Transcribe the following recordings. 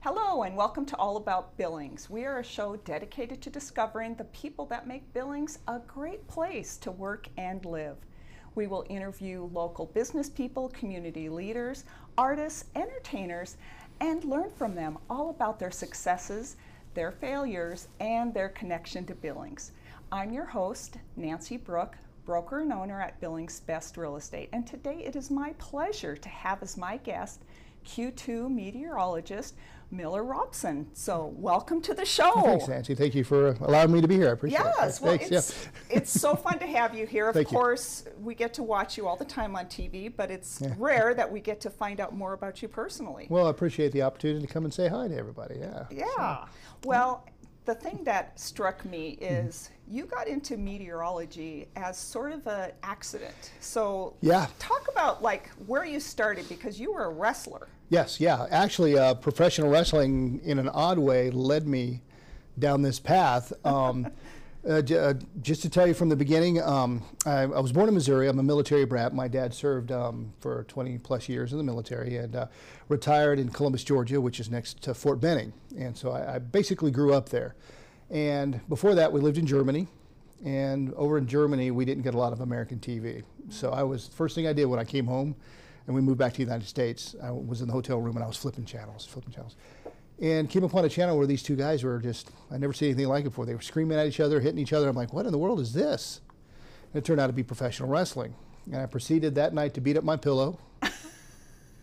Hello and welcome to All About Billings. We are a show dedicated to discovering the people that make Billings a great place to work and live. We will interview local business people, community leaders, artists, entertainers, and learn from them all about their successes, their failures, and their connection to Billings. I'm your host, Nancy Brook, broker and owner at Billings Best Real Estate, and today it is my pleasure to have as my guest Q2 meteorologist Miller Robson. So welcome to the show. Thanks, Nancy. Thank you for allowing me to be here. I appreciate it. Yes, well, Thanks. it's so fun to have you here. Of Thank you. course, we get to watch you all the time on TV, but it's rare that we get to find out more about you personally. Well, I appreciate the opportunity to come and say hi to everybody. Yeah. Yeah. Well, the thing that struck me is you got into meteorology as sort of an accident. So talk about like where you started, because you were a wrestler. Yes, yeah. Actually, professional wrestling, in an odd way, led me down this path. Just to tell you from the beginning, I was born in Missouri. I'm a military brat. My dad served for 20 plus years in the military and retired in Columbus, Georgia, which is next to Fort Benning. And so I basically grew up there. And before that, we lived in Germany. And over in Germany, we didn't get a lot of American TV. So first thing I did when I came home and we moved back to the United States, I was in the hotel room and I was flipping channels. And came upon a channel where these two guys were I'd never seen anything like it before. They were screaming at each other, hitting each other. I'm like, what in the world is this? And it turned out to be professional wrestling. And I proceeded that night to beat up my pillow.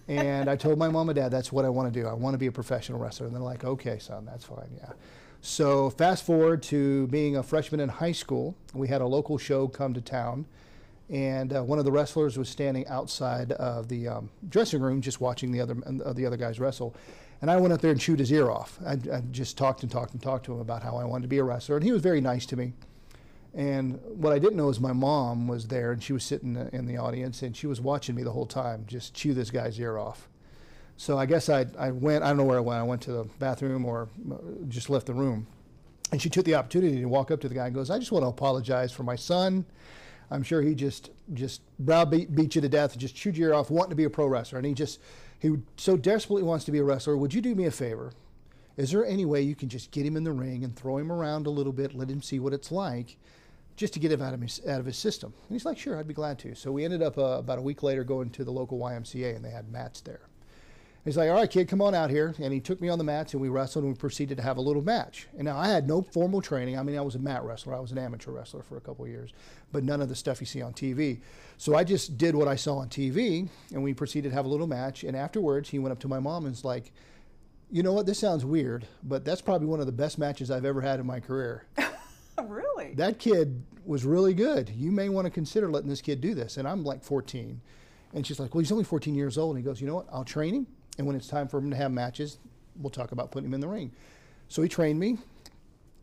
And I told my mom and dad, that's what I want to do. I want to be a professional wrestler. And they're like, okay, son, that's fine, yeah. So fast forward to being a freshman in high school. We had a local show come to town. And one of the wrestlers was standing outside of the dressing room just watching the other guys wrestle. And I went up there and chewed his ear off. I just talked to him about how I wanted to be a wrestler. And he was very nice to me. And what I didn't know is my mom was there, and she was sitting in the audience, and she was watching me the whole time, just chew this guy's ear off. So I guess I went, I don't know where I went. I went to the bathroom or just left the room. And she took the opportunity to walk up to the guy and goes, I just want to apologize for my son. I'm sure he just beat you to death and just chewed your ear off wanting to be a pro wrestler. And he so desperately wants to be a wrestler. Would you do me a favor? Is there any way you can just get him in the ring and throw him around a little bit, let him see what it's like, just to get him out of his system? And he's like, sure, I'd be glad to. So we ended up about a week later going to the local YMCA, and they had mats there. He's like, all right, kid, come on out here. And he took me on the mats, and we wrestled, and we proceeded to have a little match. And now I had no formal training. I mean, I was a mat wrestler. I was an amateur wrestler for a couple of years, but none of the stuff you see on TV. So I just did what I saw on TV, and we proceeded to have a little match. And afterwards, he went up to my mom and was like, you know what, this sounds weird, but that's probably one of the best matches I've ever had in my career. Really? That kid was really good. You may want to consider letting this kid do this. And I'm like 14. And she's like, well, he's only 14 years old. And he goes, you know what, I'll train him. And when it's time for him to have matches, we'll talk about putting him in the ring. So he trained me,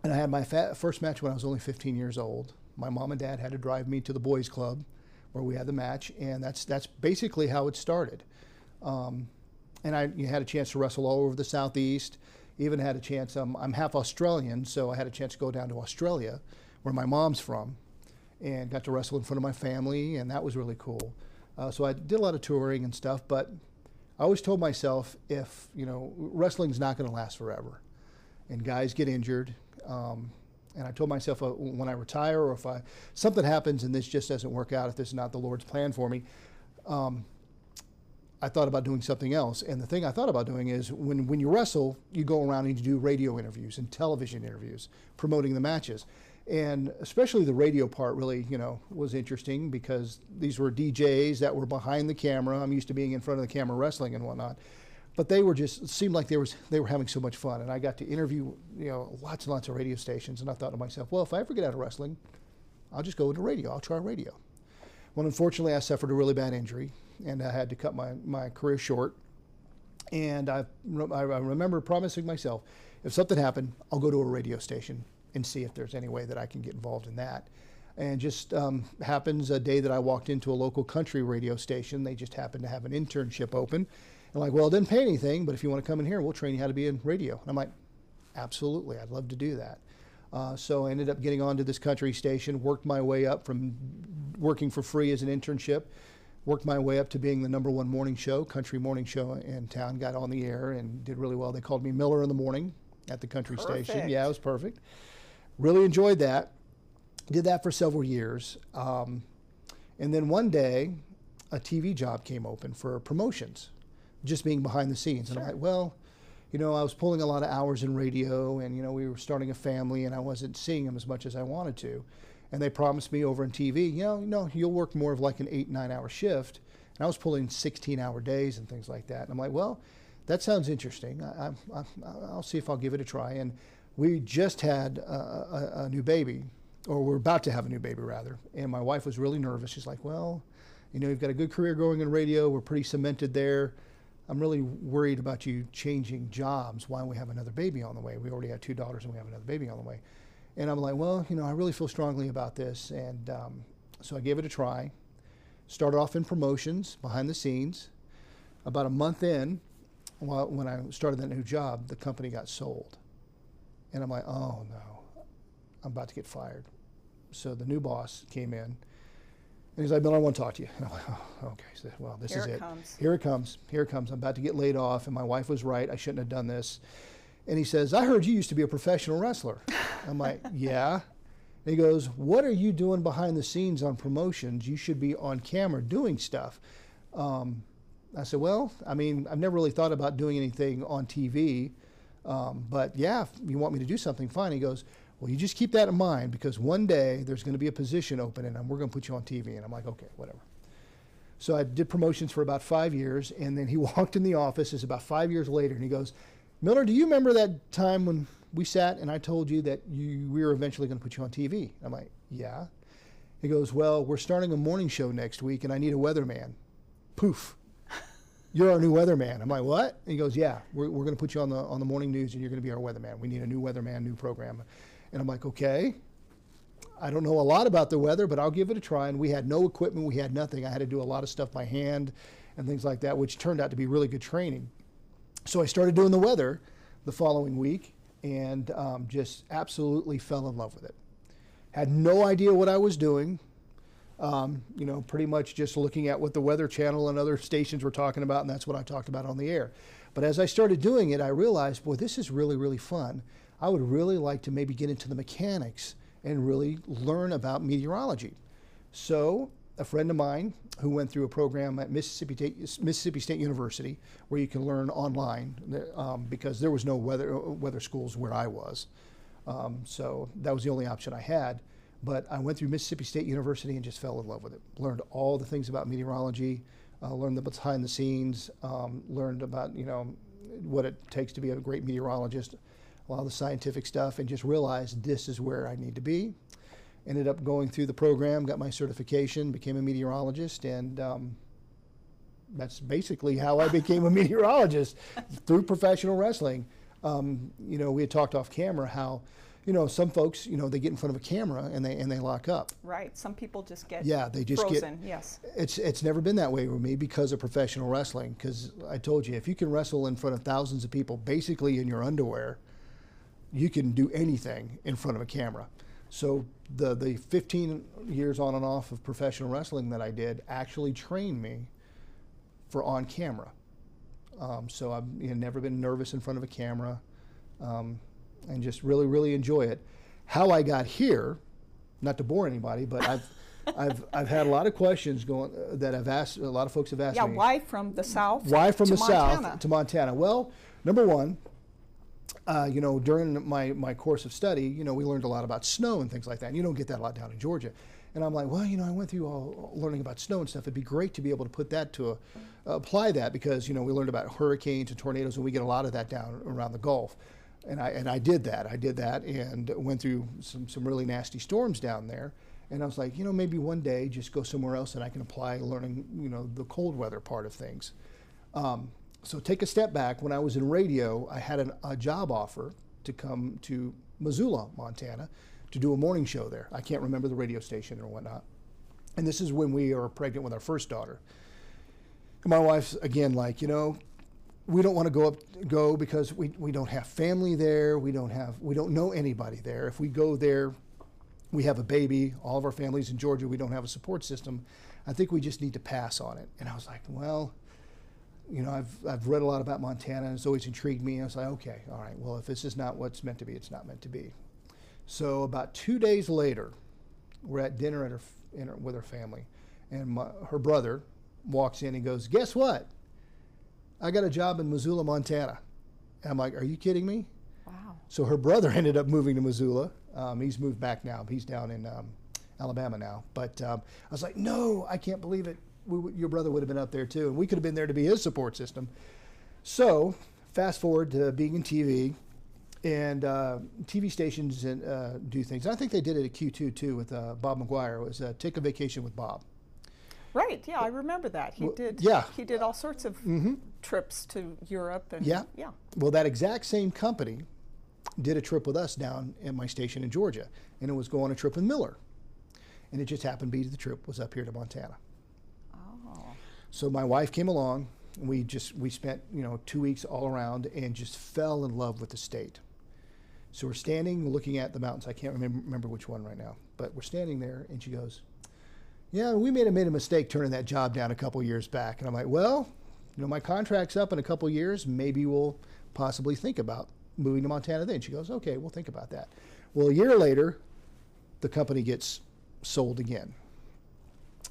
and I had my first match when I was only 15 years old. My mom and dad had to drive me to the boys' club where we had the match, and that's basically how it started. And I had a chance to wrestle all over the Southeast, even had a chance, I'm half Australian, so I had a chance to go down to Australia, where my mom's from, and got to wrestle in front of my family, and that was really cool. So I did a lot of touring and stuff, but I always told myself, wrestling's not going to last forever, and guys get injured. And I told myself when I retire, or if something happens and this just doesn't work out, if this is not the Lord's plan for me, I thought about doing something else. And the thing I thought about doing is when you wrestle, you go around and you do radio interviews and television interviews, promoting the matches. And especially the radio part really, was interesting, because these were DJs that were behind the camera. I'm used to being in front of the camera wrestling and whatnot. But they were it seemed like they were having so much fun. And I got to interview, lots and lots of radio stations. And I thought to myself, well, if I ever get out of wrestling, I'll just go into radio. I'll try radio. Well, unfortunately, I suffered a really bad injury, and I had to cut my career short. And I remember promising myself, if something happened, I'll go to a radio station and see if there's any way that I can get involved in that. And just happens a day that I walked into a local country radio station. They just happened to have an internship open. And like, well, it didn't pay anything, but if you want to come in here, we'll train you how to be in radio. And I'm like, absolutely, I'd love to do that. So I ended up getting onto this country station, worked my way up from working for free as an internship, Worked my way up to being the #1 morning show, country morning show in town, got on the air and did really well. They called me Miller in the morning at the country station. Yeah, it was perfect. Really enjoyed that. Did that for several years. And then one day, a TV job came open for promotions, just being behind the scenes. And I'm like, well, you know, I was pulling a lot of hours in radio, and, you know, we were starting a family, and I wasn't seeing them as much as I wanted to. And they promised me over on TV, you know, no, you'll work more of like an 8-9 hour shift. And I was pulling 16-hour days and things like that. And I'm like, well, that sounds interesting. I'll see if I'll give it a try. And we just had a new baby, or we're about to have a new baby rather. And my wife was really nervous. She's like, well, you know, you've got a good career going in radio. We're pretty cemented there. I'm really worried about you changing jobs while we have another baby on the way. We already had 2 daughters and we have another baby on the way. And I'm like, well, you know, I really feel strongly about this. And so I gave it a try. Started off in promotions, behind the scenes. About a month in, when I started that new job, the company got sold. And I'm like, oh no, I'm about to get fired. So the new boss came in, and he's like, Miller, I want to talk to you. And I'm like, oh, okay. So, well, this is it. Here it comes. Here it comes. I'm about to get laid off, and my wife was right. I shouldn't have done this. And he says, I heard you used to be a professional wrestler. I'm like, yeah. And he goes, what are you doing behind the scenes on promotions? You should be on camera doing stuff. I said, well, I mean, I've never really thought about doing anything on TV. But yeah, if you want me to do something, fine. He goes, well, you just keep that in mind, because one day there's going to be a position open and we're going to put you on TV. And I'm like, okay, whatever. So I did promotions for about 5 years, and then he walked in the office. It's about 5 years later, and he goes, Miller, do you remember that time when we sat and I told you that we were eventually going to put you on TV? I'm like, yeah. He goes, well, we're starting a morning show next week, and I need a weatherman. Poof. You're our new weatherman. I'm like, what? And he goes, yeah, we're going to put you on the morning news, and you're going to be our weatherman. We need a new weatherman, new program. And I'm like, okay. I don't know a lot about the weather, but I'll give it a try. And we had no equipment. We had nothing. I had to do a lot of stuff by hand and things like that, which turned out to be really good training. So I started doing the weather the following week, and just absolutely fell in love with it. Had no idea what I was doing. You know, pretty much just looking at what the Weather Channel and other stations were talking about, and that's what I talked about on the air. But as I started doing it, I realized, boy, this is really, really fun. I would really like to maybe get into the mechanics and really learn about meteorology. So a friend of mine who went through a program at Mississippi State University, where you can learn online, because there was no weather schools where I was. So that was the only option I had. But I went through Mississippi State University and just fell in love with it. Learned all the things about meteorology, learned the behind the scenes, learned about, you know, what it takes to be a great meteorologist, a lot of the scientific stuff, and just realized this is where I need to be. Ended up going through the program, got my certification, became a meteorologist, and that's basically how I became a meteorologist, through professional wrestling. You know, we had talked off camera how, you know, some folks, you know, they get in front of a camera and they lock up. Right. Some people just get frozen. Yes. It's never been that way with me because of professional wrestling. Because I told you, if you can wrestle in front of thousands of people, basically in your underwear, you can do anything in front of a camera. So the 15 years on and off of professional wrestling that I did actually trained me for on camera. So I've never been nervous in front of a camera. And just really, really enjoy it. How I got here, not to bore anybody, but I've had a lot of questions that I've asked. A lot of folks have asked me. Yeah, why from the South? Why from the Montana? South to Montana? Well, number one, you know, during my course of study, you know, we learned a lot about snow and things like that. And you don't get that a lot down in Georgia. And I'm like, well, you know, I went through all learning about snow and stuff. It'd be great to be able to put that to apply that, because, you know, we learned about hurricanes and tornadoes, and we get a lot of that down around the Gulf. And I did that. I did that and went through some really nasty storms down there. And I was like, you know, maybe one day just go somewhere else and I can apply learning, you know, the cold weather part of things. So take a step back. When I was in radio, I had a job offer to come to Missoula, Montana, to do a morning show there. I can't remember the radio station or whatnot. And this is when we were pregnant with our first daughter. And my wife's, again, like, you know, we don't want to go because we don't have family there. We don't know anybody there. If we go there, we have a baby. All of our families in Georgia, we don't have a support system. I think we just need to pass on it. And I was like, well, you know, I've read a lot about Montana, and it's always intrigued me. I was like, okay, all right, well, if this is not what's meant to be, it's not meant to be. So about 2 days later, we're at dinner at with her family, and her brother walks in and goes, guess what? I got a job in Missoula, Montana. And I'm like, are you kidding me? Wow. So her brother ended up moving to Missoula. He's moved back now. He's down in Alabama now. But I was like, no, I can't believe it. Your brother would have been up there too, and we could have been there to be his support system. So fast forward to being in TV, and TV stations do things. I think they did it at Q2 too with Bob McGuire. It was Take a Vacation with Bob. Right, yeah, I remember that. He did. Yeah. He did all sorts of trips to Europe and yeah. Yeah. Well, that exact same company did a trip with us down at my station in Georgia, and it was going on a trip with Miller, and it just happened to be the trip was up here to Montana. Oh. So my wife came along. We spent 2 weeks all around and just fell in love with the state. So we're standing looking at the mountains. I can't remember which one right now, but we're standing there, and she goes, yeah, we made a mistake turning that job down a couple years back. And I'm like, well, my contract's up in a couple years. Maybe we'll possibly think about moving to Montana then. She goes, okay, we'll think about that. Well, a year later, the company gets sold again.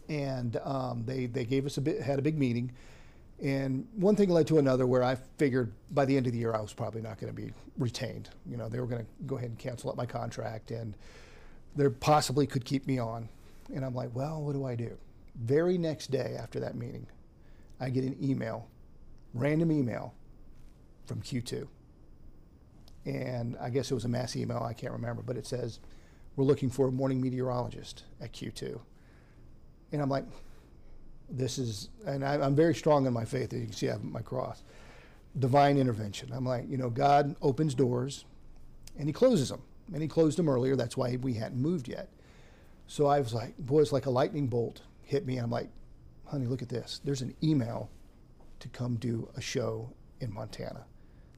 And they gave us had a big meeting. And one thing led to another where I figured by the end of the year I was probably not going to be retained. They were going to go ahead and cancel up my contract, and they possibly could keep me on. And I'm like, well, what do I do? Very next day after that meeting, I get an email, random email from Q2. And I guess it was a mass email, I can't remember, but it says, we're looking for a morning meteorologist at Q2. And I'm like, I'm very strong in my faith, as you can see I have my cross. Divine intervention. I'm like, God opens doors and he closes them. And he closed them earlier, that's why we hadn't moved yet. So I was like, boy, it's like a lightning bolt hit me. And I'm like, honey, look at this. There's an email to come do a show in Montana.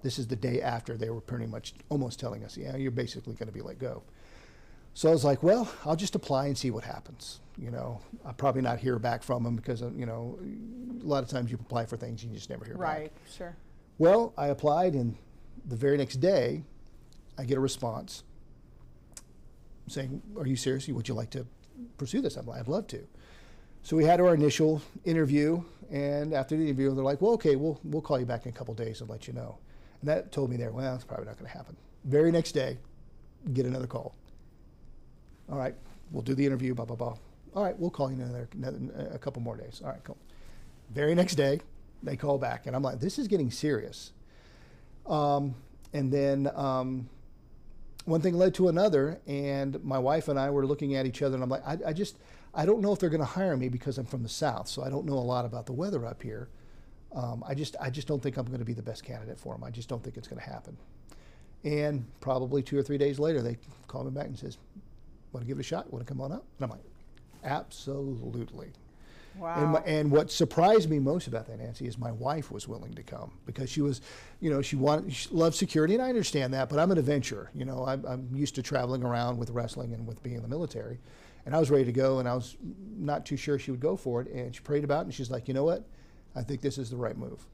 This is the day after they were pretty much almost telling us, yeah, you're basically going to be let go. So I was like, well, I'll just apply and see what happens. I'll probably not hear back from them because, a lot of times you apply for things and you just never hear back. Right, sure. Well, I applied, and the very next day, I get a response saying, are you serious? Would you like to pursue this? I'm like, I'd love to. So we had our initial interview, and after the interview, they're like, well, okay, we'll call you back in a couple of days and let you know. And that told me there, well, it's probably not going to happen. Very next day, get another call. All right, we'll do the interview, blah, blah, blah. All right, we'll call you in a couple more days. All right, cool. Very next day, they call back, and I'm like, this is getting serious. And then one thing led to another, and my wife and I were looking at each other, and I'm like, I don't know if they're going to hire me because I'm from the South, so I don't know a lot about the weather up here. I just don't think I'm going to be the best candidate for them. I just don't think it's going to happen. And probably 2 or 3 days later, they call me back and says, want to give it a shot? Want to come on up? And I'm like, absolutely. Wow. And what surprised me most about that, Nancy, is my wife was willing to come because she was, she loved security, and I understand that, but I'm an adventurer. I'm used to traveling around with wrestling and with being in the military, and I was ready to go, and I was not too sure she would go for it, and she prayed about it, and she's like, you know what? I think this is the right move.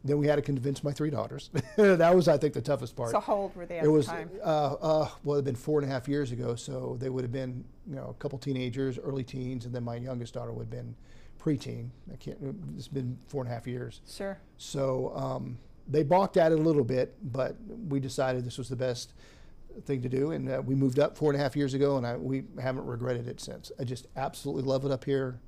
Then we had to convince my 3 daughters. That was, I think, the toughest part. So how old were they at the time? Well, it had been 4.5 years ago, so they would have been, a couple teenagers, early teens, and then my youngest daughter would have been preteen. It's been 4.5 years. Sure. So they balked at it a little bit, but we decided this was the best thing to do, and we moved up 4.5 years ago, and we haven't regretted it since. I just absolutely love it up here.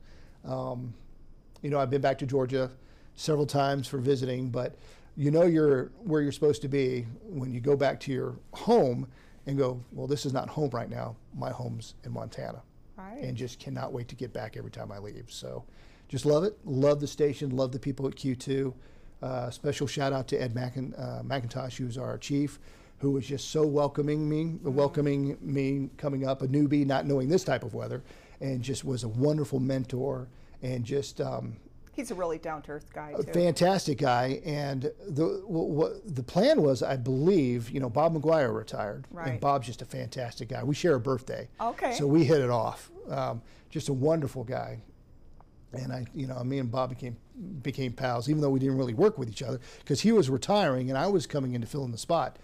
I've been back to Georgia several times for visiting, but you're where you're supposed to be when you go back to your home and go, well, this is not home right now. My home's in Montana. Right. And just cannot wait to get back every time I leave. So just love it. Love the station. Love the people at Q2. Special shout out to Ed McIntosh, who's our chief, who was just so welcoming me coming up, a newbie, not knowing this type of weather, and just was a wonderful mentor, and just he's a really down-to-earth guy, too. A fantastic guy. And the plan was, I believe, Bob McGuire retired. Right. And Bob's just a fantastic guy. We share a birthday. Okay. So we hit it off. Just a wonderful guy. And me and Bob became pals, even though we didn't really work with each other, because he was retiring and I was coming in to fill in the spot.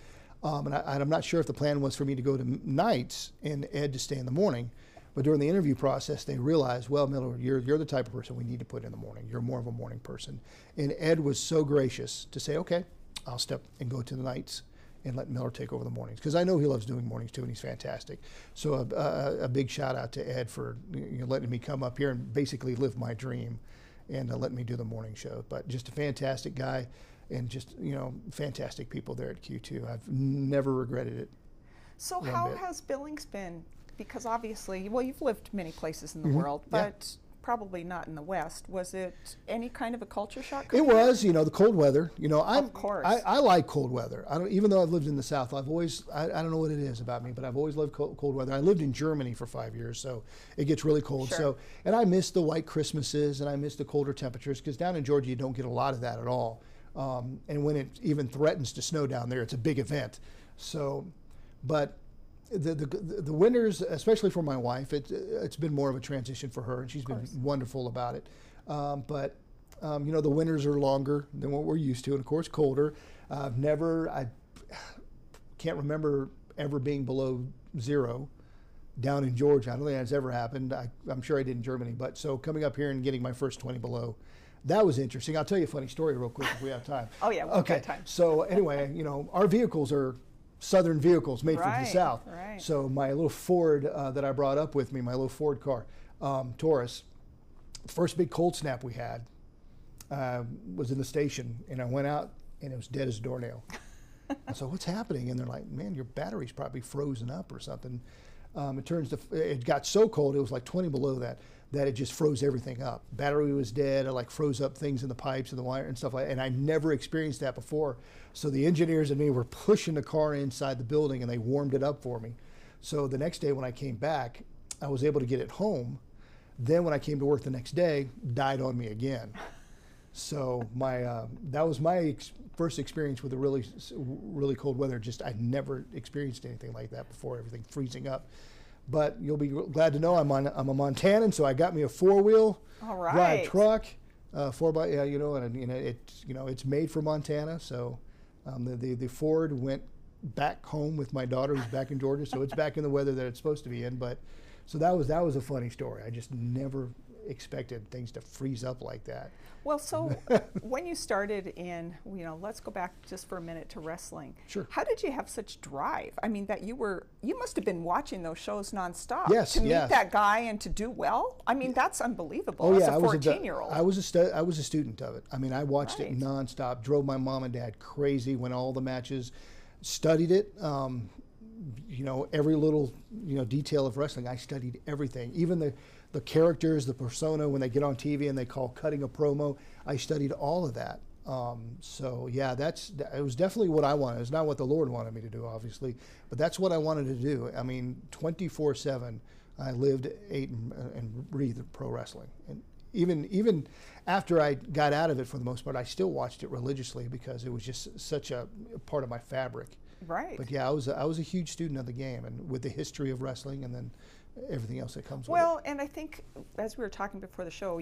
And I'm not sure if the plan was for me to go to nights and Ed to stay in the morning. But during the interview process, they realized, well, Miller, you're the type of person we need to put in the morning. You're more of a morning person. And Ed was so gracious to say, okay, I'll step and go to the nights and let Miller take over the mornings, because I know he loves doing mornings too, and he's fantastic. So a big shout out to Ed for letting me come up here and basically live my dream and letting me do the morning show. But just a fantastic guy, and just fantastic people there at Q2. I've never regretted it. So how has Billings been? Because obviously, well, you've lived many places in the world, but probably not in the West. Was it any kind of a culture shock? It was, the cold weather. Of course. I like cold weather. Even though I've lived in the South, I don't know what it is about me, but I've always loved cold weather. I lived in Germany for 5 years, so it gets really cold. Sure. So, and I miss the white Christmases, and I miss the colder temperatures, because down in Georgia you don't get a lot of that at all. And when it even threatens to snow down there, it's a big event. So, but the winters, especially for my wife, it's been more of a transition for her, and she's been wonderful about it. But the winters are longer than what we're used to, and of course colder. I can't remember ever being below 0 down in Georgia. I don't think that's ever happened. I'm sure I did in Germany. But so coming up here and getting my first 20 below, that was interesting. I'll tell you a funny story real quick if we have time. Oh yeah, we've got time. So anyway, our vehicles are Southern vehicles made for the South. Right. So my little Ford that I brought up with me, my little Ford car, Taurus, first big cold snap we had was in the station, and I went out and it was dead as a doornail. I said, what's happening? And they're like, man, your battery's probably frozen up or something. It got so cold, it was like 20 below that it just froze everything up. Battery was dead. It froze up things in the pipes and the wire and stuff like that. And I never experienced that before. So the engineers and me were pushing the car inside the building, and they warmed it up for me. So the next day when I came back, I was able to get it home. Then when I came to work the next day, died on me again. So that was my first experience with the really cold weather. I'd never experienced anything like that before, everything freezing up. But you'll be glad to know I'm a Montanan, so I got me a 4-wheel drive truck, 4x, and it's made for Montana. So the Ford went back home with my daughter, who's back in Georgia, so it's back in the weather that it's supposed to be in. But so that was a funny story. I just never expected things to freeze up like that. Well, so when you started in, let's go back just for a minute to wrestling. Sure. How did you have such drive? I mean, you must have been watching those shows nonstop. Yes, to meet that guy and to do well. I mean, that's unbelievable. Oh, as yeah, a 14-year-old. I was a student of it. I mean, I watched it nonstop, drove my mom and dad crazy, went all the matches, studied it. Every little detail of wrestling, I studied everything. Even the characters, the persona, when they get on TV and they call cutting a promo, I studied all of that. So yeah, it was definitely what I wanted. It's not what the Lord wanted me to do, obviously, but that's what I wanted to do. I mean, 24/7, I lived, ate, and breathed pro wrestling. And even after I got out of it, for the most part, I still watched it religiously because it was just such a part of my fabric. Right. But yeah, I was a huge student of the game, and with the history of wrestling, and then everything else that comes with it. Well, and I think, as we were talking before the show,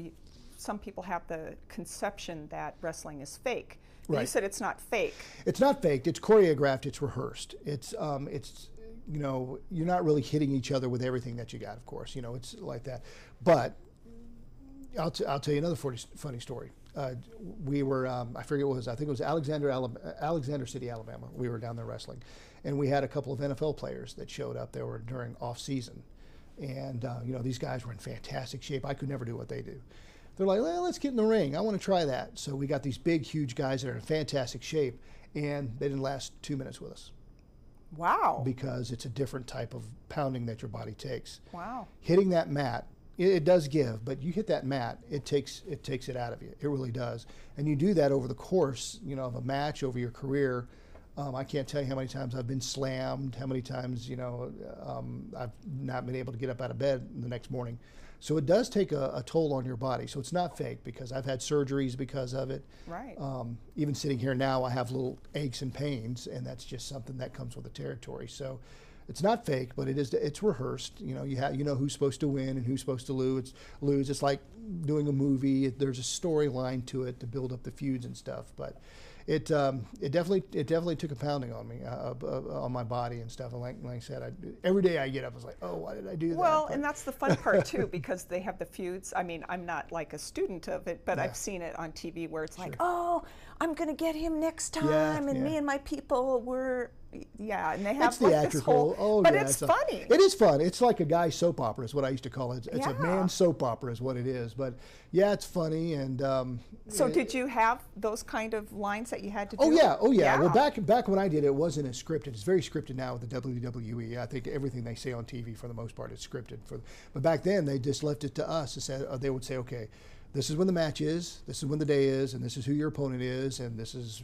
some people have the conception that wrestling is fake. But you said it's not fake. It's not faked. It's choreographed. It's rehearsed. It's you're not really hitting each other with everything that you got. Of course, it's like that. But I'll tell you another funny story. We were, I forget what it was, I think it was Alexander City, Alabama. We were down there wrestling. And we had a couple of NFL players that showed up. They were during off season. And, these guys were in fantastic shape. I could never do what they do. They're like, well, let's get in the ring. I want to try that. So we got these big, huge guys that are in fantastic shape. And they didn't last 2 minutes with us. Wow. Because it's a different type of pounding that your body takes. Wow. Hitting that mat, it does give, but you hit that mat, it takes it out of you. It really does. And you do that over the course, of a match, over your career. I can't tell you how many times I've been slammed, how many times, I've not been able to get up out of bed the next morning. So it does take a toll on your body. So it's not fake, because I've had surgeries because of it. Right. Even sitting here now, I have little aches and pains, and that's just something that comes with the territory. So it's not fake, but it's rehearsed. You know, you know who's supposed to win and who's supposed to lose. It's like doing a movie. There's a storyline to it to build up the feuds and stuff. But it definitely took a pounding on me, on my body and stuff. And like I said, every day I get up, I was like, oh, why did I do that? Well, and that's the fun part too, because they have the feuds. I mean, I'm not like a student of it, but I've seen it on TV where it's like, oh, I'm going to get him next time, and me and my people were, and they have it's like theatrical. this whole, but it's funny. It is fun. It's like a guy's soap opera is what I used to call it. It's a man's soap opera is what it is. But yeah, it's funny. And so did you have those kind of lines that you had to do? Oh yeah. Well, back when I did it, it wasn't as scripted. It's very scripted now with the WWE. I think everything they say on TV for the most part is scripted. But back then they just left it to us. They would say, okay, this is when the match is, this is when the day is, and this is who your opponent is, and this is,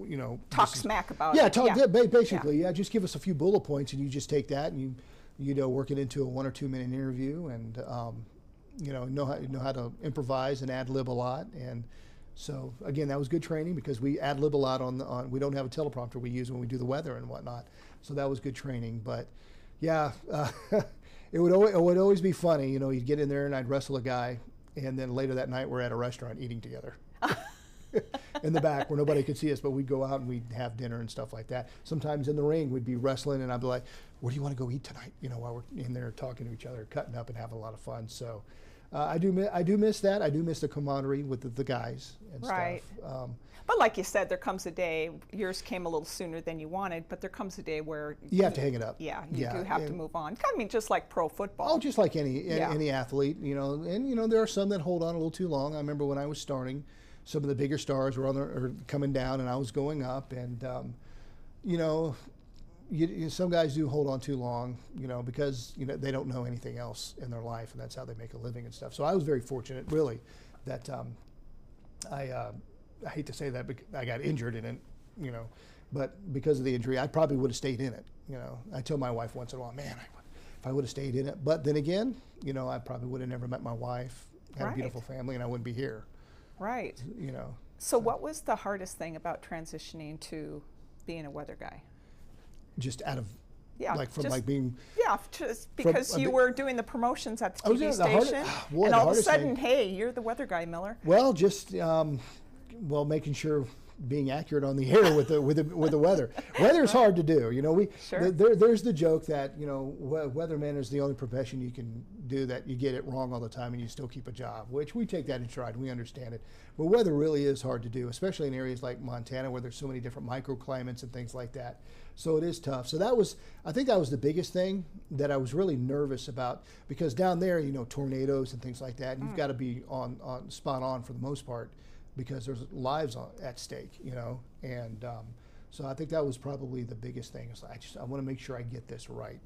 you know. Talk smack about it. Basically, just give us a few bullet points, and you just take that and you know, work it into a 1 or 2 minute interview, and you know how to improvise and ad lib a lot. And so again, that was good training because we ad lib a lot on we don't have a teleprompter we use when we do the weather and whatnot. So that was good training. But yeah, it would always be funny. You know, you'd get in there and I'd wrestle a guy. And then later that night, we're at a restaurant eating together in the back where nobody could see us, but we'd go out and we'd have dinner and stuff like that. Sometimes in the ring, we'd be wrestling, and I'd be like, where do you want to go eat tonight? You know, while we're in there talking to each other, cutting up and having a lot of fun. So I do miss that. I do miss the camaraderie with the guys and stuff. But like you said, there comes a day, yours came a little sooner than you wanted, but there comes a day where you have to hang it up. Yeah, you do have to move on. I mean, just like pro football. Oh, just like any athlete, you know. And, you know, there are some that hold on a little too long. I remember when I was starting, some of the bigger stars were coming down and I was going up. And, you know, some guys do hold on too long, you know, because, you know, they don't know anything else in their life, and that's how they make a living and stuff. So I was very fortunate, really, that I hate to say that, but I got injured in it, you know, but because of the injury, I probably would have stayed in it. You know, I tell my wife once in a while, man, if I would have stayed in it. But then again, you know, I probably would have never met my wife, had a beautiful family, and I wouldn't be here. Right. You know. So what was the hardest thing about transitioning to being a weather guy? Just out of, being. Yeah, just because you were doing the promotions at the TV station, and all of a sudden, hey, you're the weather guy, Miller. Well, just. Making sure being accurate on the air with the weather. Weather's hard to do. You know, there's the joke that, you know, weatherman is the only profession you can do that you get it wrong all the time and you still keep a job, which we take that in stride. We understand it. But weather really is hard to do, especially in areas like Montana where there's so many different microclimates and things like that. So it is tough. So I think that was the biggest thing that I was really nervous about, because down there, you know, tornadoes and things like that, and you've got to be on spot on for the most part, because there's lives at stake, you know, and so I think that was probably the biggest thing. Is I want to make sure I get this right.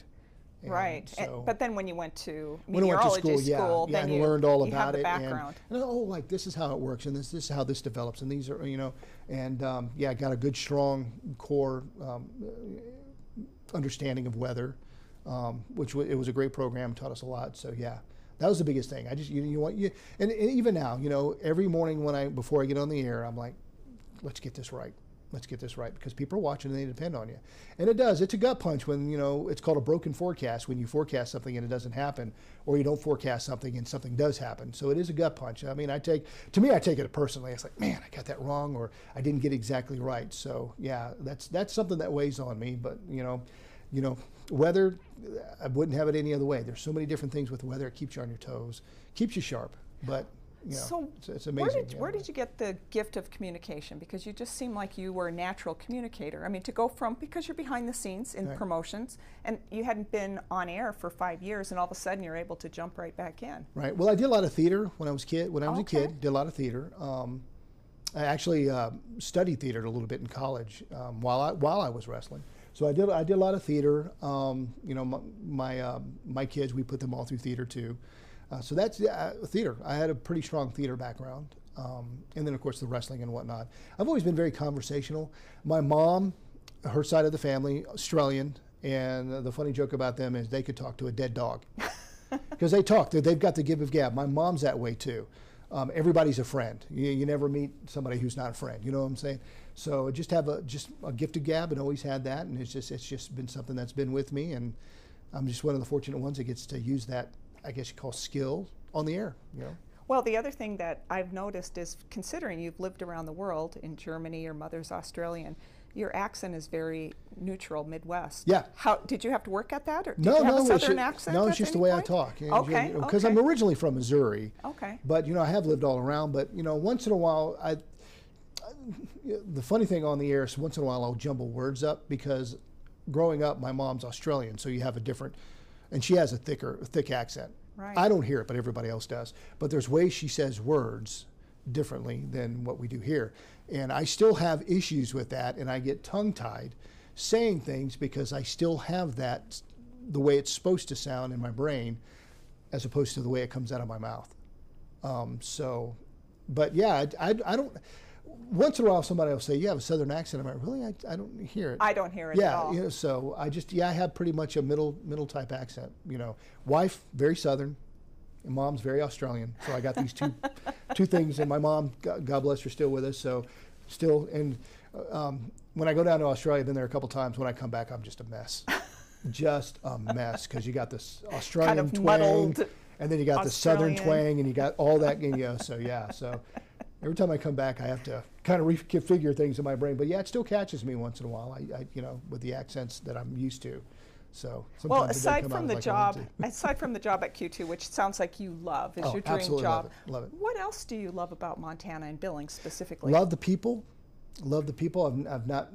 And right. So but then when you went to meteorology school, then and learned all about it. And like this is how it works, and this is how this develops, and these are, you know, and I got a good strong core understanding of weather, which it was a great program, taught us a lot. So yeah. That was the biggest thing. I just, and even now, you know, every morning before I get on the air, I'm like, let's get this right. Let's get this right, because people are watching and they depend on you. And it does. It's a gut punch when, you know, it's called a broken forecast, when you forecast something and it doesn't happen, or you don't forecast something and something does happen. So it is a gut punch. I mean, I take it personally. It's like, man, I got that wrong, or I didn't get exactly right. So yeah, that's something that weighs on me. But, you know, weather, I wouldn't have it any other way. There's so many different things with weather. It keeps you on your toes, keeps you sharp. But, you know, so it's amazing. Where did you get the gift of communication? Because you just seem like you were a natural communicator. I mean, to go from, because you're behind the scenes in promotions, and you hadn't been on air for 5 years, and all of a sudden you're able to jump right back in. Right. Well, I did a lot of theater when I was a kid. Did a lot of theater. I actually studied theater a little bit in college while I was wrestling. So I did a lot of theater. You know, my kids, we put them all through theater too. So that's theater. I had a pretty strong theater background, and then of course the wrestling and whatnot. I've always been very conversational. My mom, her side of the family, Australian, and the funny joke about them is they could talk to a dead dog because they talk. They've got the give of gab. My mom's that way too. everybody's a friend. You never meet somebody who's not a friend. You know what I'm saying? So just have a gift of gab, and always had that, and it's just been something that's been with me, and I'm just one of the fortunate ones that gets to use that, I guess you call, skill on the air. You know. Well, the other thing that I've noticed is, considering you've lived around the world, in Germany, your mother's Australian, your accent is very neutral, Midwest. Yeah. How did you have to work at that, or did No, you have no, a Southern accent? no, at it's just the any way point? I talk. Okay. Because okay. I'm originally from Missouri. Okay. But I have lived all around. But once in a while, the funny thing on the air is once in a while I'll jumble words up, because growing up, my mom's Australian, so you have a different, and she has a thick accent. Right. I don't hear it, but everybody else does. But there's ways she says words differently than what we do here. And I still have issues with that, and I get tongue-tied saying things because I still have that, the way it's supposed to sound in my brain, as opposed to the way it comes out of my mouth. But yeah, I don't, once in a while somebody will say, you have a Southern accent. I'm like, really? I don't hear it. I don't hear it at all. Yeah, so I have pretty much a middle type accent. Wife, very Southern, and mom's very Australian. So I got these two things, and my mom, God bless her, still with us. So still, and when I go down to Australia, I've been there a couple times. When I come back, I'm just a mess. Just a mess, because you got this Australian kind of twang, muddled and then you got the Southern Australian. twang, and you got all that. So every time I come back, I have to kind of reconfigure things in my brain. But yeah, it still catches me once in a while. I with the accents that I'm used to. So well, sometimes aside from the job, aside from the job at Q2, which sounds like you love, is your dream absolutely job. Love it. What else do you love about Montana and Billings specifically? Love the people. Love the people. I've not,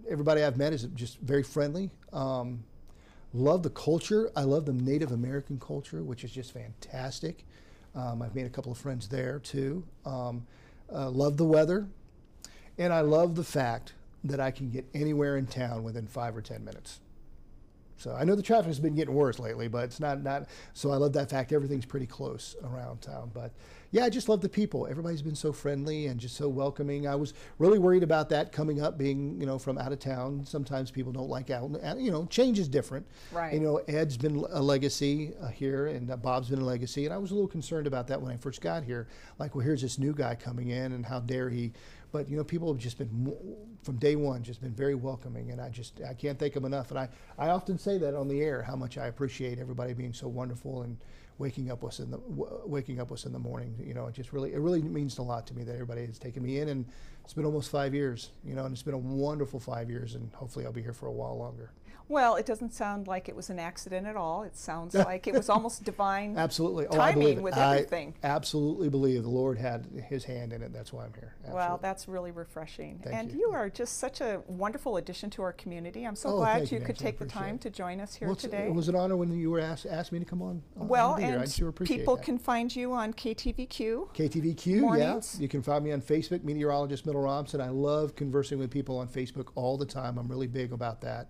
everybody I've met is just very friendly. Love the culture. I love the Native American culture, which is just fantastic. I've made a couple of friends there too. Love the weather, and I love the fact that I can get anywhere in town within 5 or 10 minutes. So I know the traffic has been getting worse lately, but it's not. So I love that fact. Everything's pretty close around town. But yeah, I just love the people. Everybody's been so friendly and just so welcoming. I was really worried about that coming up, being from out of town. Sometimes people don't like out. Change is different. Right. Ed's been a legacy here, and Bob's been a legacy, and I was a little concerned about that when I first got here. Like, well, here's this new guy coming in, and how dare he? But people have just been, from day one, just been very welcoming, and I can't thank them enough. And I often say that on the air, how much I appreciate everybody being so wonderful and waking up us in the morning. It really means a lot to me that everybody has taken me in, and it's been almost 5 years. And it's been a wonderful 5 years, and hopefully I'll be here for a while longer. Well, it doesn't sound like it was an accident at all. It sounds like it was almost divine absolutely. timing with everything. I absolutely believe the Lord had his hand in it. That's why I'm here. Absolutely. Well, that's really refreshing. Thank you. You are just such a wonderful addition to our community. I'm so thank glad you, you could Nancy. take the time to join us here today. It was an honor when you were asked me to come on. Well, I and sure appreciate people that. can find you on KTVQ. KTVQ, mornings. Yeah. You can find me on Facebook, meteorologist Miller Robson. I love conversing with people on Facebook all the time. I'm really big about that.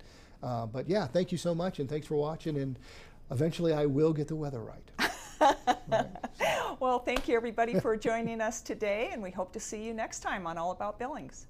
But yeah, thank you so much, and thanks for watching. And eventually, I will get the weather right. Right. Well, thank you everybody for joining us today, and we hope to see you next time on All About Billings.